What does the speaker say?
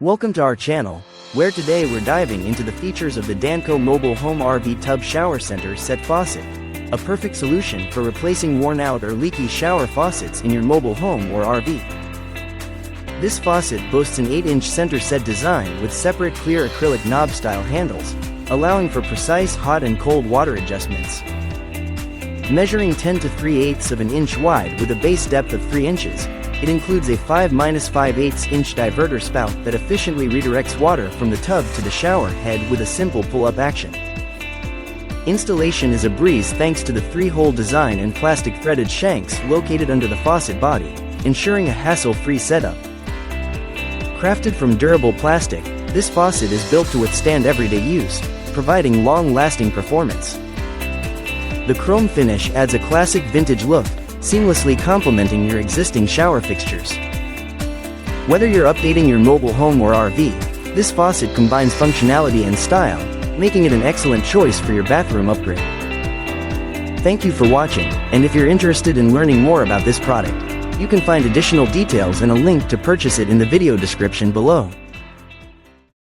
Welcome to our channel, where today we're diving into the features of the Danco Mobile Home RV Tub Shower Center Set Faucet, a perfect solution for replacing worn-out or leaky shower faucets in your mobile home or RV. This faucet boasts an 8-inch center set design with separate clear acrylic knob-style handles, allowing for precise hot and cold water adjustments. Measuring 10 to 3/8 of an inch wide with a base depth of 3 inches, it includes a 5-5/8 inch diverter spout that efficiently redirects water from the tub to the shower head with a simple pull-up action. Installation is a breeze thanks to the 3-hole design and plastic threaded shanks located under the faucet body, ensuring a hassle-free setup. Crafted from durable plastic, this faucet is built to withstand everyday use, providing long-lasting performance. The chrome finish adds a classic vintage look, seamlessly complementing your existing shower fixtures. Whether you're updating your mobile home or RV, this faucet combines functionality and style, making it an excellent choice for your bathroom upgrade. Thank you for watching, and if you're interested in learning more about this product, you can find additional details and a link to purchase it in the video description below.